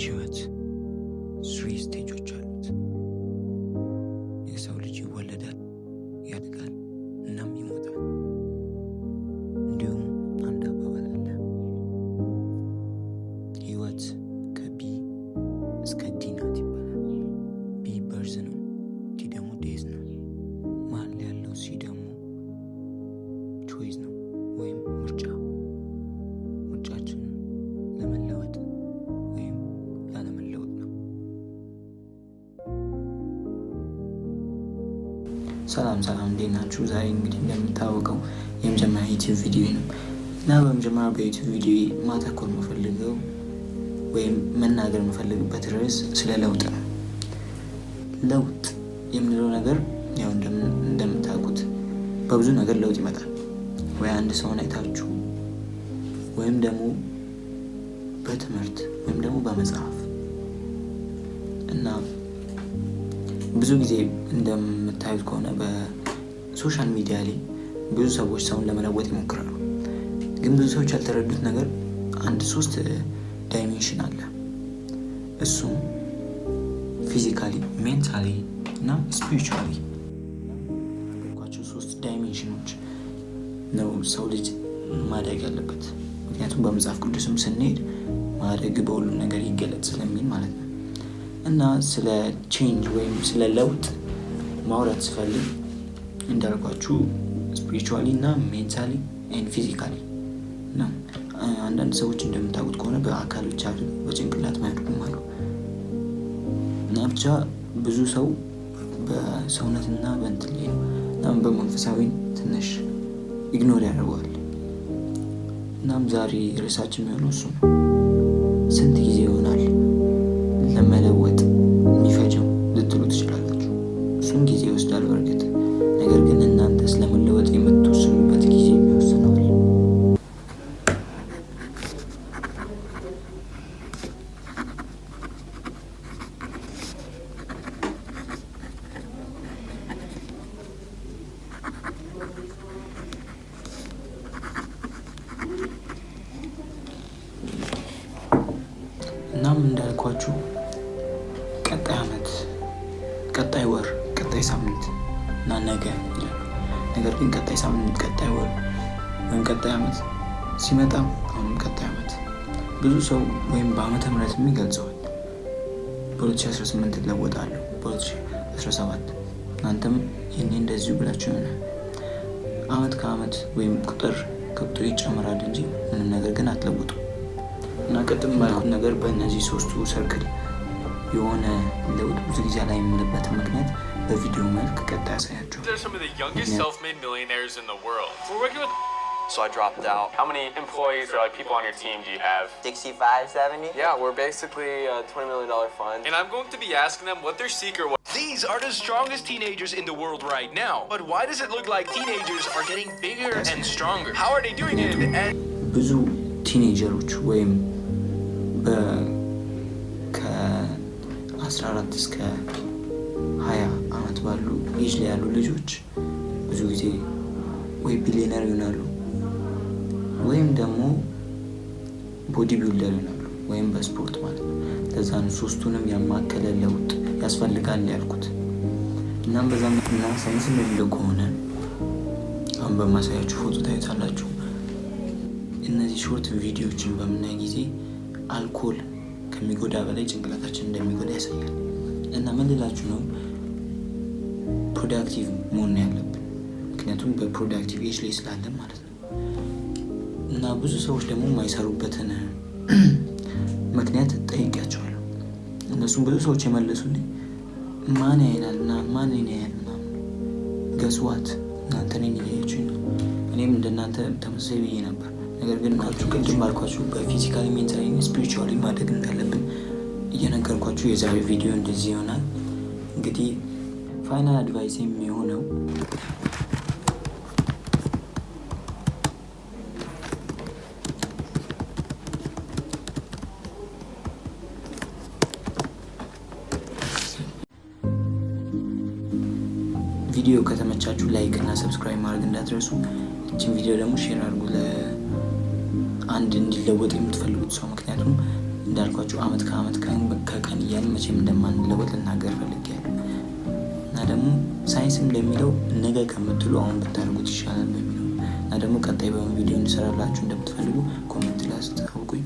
የዚች ህይወት 3 ስቴጆች አሉት። የሰው ልጅ ይወለዳል፣ ያድጋል፣ እናም ይሞታል። እንዲሁም አንድ አባባል አለ፣ ህይወት ከቢ እስከ ዲ ናት ይባላል። ቢ በርዝ ነው፣ ዲ ደግሞ ዴዝ ነው። መሀል ያለው ሲ ደግሞ ቾይዝ ነው ወይም ምርጫ። ምርጫችን ለመለወጥ ወይም ላለመለወጥ ነው። ሰላም እንዴት ናችሁ? ዛሬ እንግዲህ እንደሚታወቀው የመጀመሪያ ዩቲዩብ ቪዲዮ ነው እና በመጀመሪያ በዩቲዩብ ቪዲዮ ማተኮር የምፈልገው ወይም መናገር የምፈልግበት ርዕስ ስለ ለውጥ ነው። ለውጥ የምንለው ነገር ያው እንደምታውቁት በብዙ ነገር ለውጥ ይመጣል። ወይ አንድ ሰውን አይታችሁ ወይም ደግሞ በትምህርት ወይም ደግሞ በመጽሐፍ እና ብዙ ጊዜ እንደምታዩት ከሆነ በሶሻል ሚዲያ ላይ ብዙ ሰዎች ሰውን ለመለወጥ ይሞክራሉ። ግን ብዙ ሰዎች ያልተረዱት ነገር አንድ 3 ዳይሜንሽን አለ። እሱም ፊዚካሊ፣ ሜንታሊ እና ስፒሪቹዋሊ ያልኳቸው 3 ዳይሜንሽኖች ነው ሰው ልጅ ማደግ ያለበት። ምክንያቱም በመጽሐፍ ቅዱስም ስንሄድ ማደግ በሁሉም ነገር ይገለጽ ስለሚል ማለት ነው። እና ስለ ቼንጅ ወይም ስለ ለውጥ ማውራት ስፈልግ እንዳልኳችሁ ስፒሪቹዋሊ እና ሜንታሊ ኤንድ ፊዚካሊ ነው። አንዳንድ ሰዎች እንደምታውቁት ከሆነ በአካል ብቻ በጭንቅላት ማያድጉም አሉ እና ብቻ ብዙ ሰው በሰውነትና በእንትን ላይ ነው እና በመንፈሳዊ ትንሽ ኢግኖር ያደርገዋል። እናም ዛሬ ርዕሳችን የሚሆነው እሱ ነው። ስንት ጊዜ ይሆናል ለመለወጥ የሚፈጀው ልትሉ ትችላላችሁ። እሱም ጊዜ ይወስዳል በእርግጥ። ነገር ግን እናንተ ስለመለወጥ የምትወስኑበት ጊዜ ይወስነዋል። እናም እንዳልኳችሁ ቀጣይ ዓመት፣ ቀጣይ ወር፣ ቀጣይ ሳምንት እና ነገ ይላሉ። ነገር ግን ቀጣይ ሳምንት፣ ቀጣይ ወር ወይም ቀጣይ ዓመት ሲመጣ አሁንም ቀጣይ ዓመት ብዙ ሰው ወይም በዓመተ ምህረት ይገልጸዋል። በ2018 እለወጣለሁ፣ በ2017 እናንተም ይህኔ እንደዚሁ ብላችሁ ይሆናል። ዓመት ከዓመት ወይም ቁጥር ከቁጥር ይጨምራል እንጂ ምንም ነገር ግን አትለውጡ። እና ቅድም ባልኩት ነገር በእነዚህ 3ቱ ሰርክል የሆነ ለውጥ ብዙ ጊዜ ላይ የምልበትን ምክንያት በቪዲዮ መልክ ቀጣይ ያሳያቸዋል። So I dropped out. How many employees or like people on your team do you have? 65, 70? Yeah, we're basically a $20 million fund. And I'm going to be asking them what their secret was. These are the strongest teenagers in the world right now. But why does it look like teenagers are getting bigger and stronger? How are they doing it? And ብዙ ቲኔጀሮች ወይም ከ14 እስከ 20 ዓመት ባሉ ኤጅ ላይ ያሉ ልጆች ብዙ ጊዜ ወይ ቢሊየነር ይሆናሉ ወይም ደግሞ ቦዲ ቢልደር ይሆናሉ ወይም በስፖርት ማለት ነው። ለዛ ነው 3ቱንም ያማከለ ለውጥ ያስፈልጋል ያልኩት። እናም በዛ ምክንያትና ሳይንስ እንደሚለው ከሆነ አሁን በማሳያችሁ ፎቶ ታዩታላችሁ። እነዚህ ሾርት ቪዲዮዎችን በምናይ ጊዜ አልኮል ከሚጎዳ በላይ ጭንቅላታችን እንደሚጎዳ ያሳያል። እና ምን ልላችሁ ነው፣ ፕሮዳክቲቭ መሆን ያለብን፣ ምክንያቱም በፕሮዳክቲቭ ኤጅ ላይ ስላለን ማለት ነው። እና ብዙ ሰዎች ደግሞ የማይሰሩበትን ምክንያት ጠይቄያቸዋለሁ። እነሱም ብዙ ሰዎች የመለሱልኝ ማን ያይናል እና ማን ያያል ምናምን። ገስዋት እናንተ እኔን እያያችሁኝ ነው። እኔም እንደናንተ ተመሳሳይ ብዬ ነበር። ነገር ግን ናችሁ ቅድም ባልኳችሁ በፊዚካሊ፣ ሜንታሊ፣ ስፒሪቹዋሊ ማደግ እንዳለብን እየነገርኳችሁ የዛሬ ቪዲዮ እንደዚህ ይሆናል። እንግዲህ ፋይናል አድቫይስ የሚሆነው ቪዲዮ ከተመቻችሁ ላይክ እና ሰብስክራይብ ማድረግ እንዳትረሱ። እችን ቪዲዮ ደግሞ ሼር አድርጉ ለአንድ እንዲለወጥ የምትፈልጉት ሰው። ምክንያቱም እንዳልኳችሁ አመት ከአመት ከቀን እያልን መቼም እንደማንለወጥ ልናገር ፈልጌያለሁ። እና ደግሞ ሳይንስም እንደሚለው ነገ ከምትሉ አሁን ብታደርጉት ይሻላል በሚለው እና ደግሞ ቀጣይ በምን ቪዲዮ እንሰራላችሁ እንደምትፈልጉ ኮሜንት ላይ አስታውቁኝ።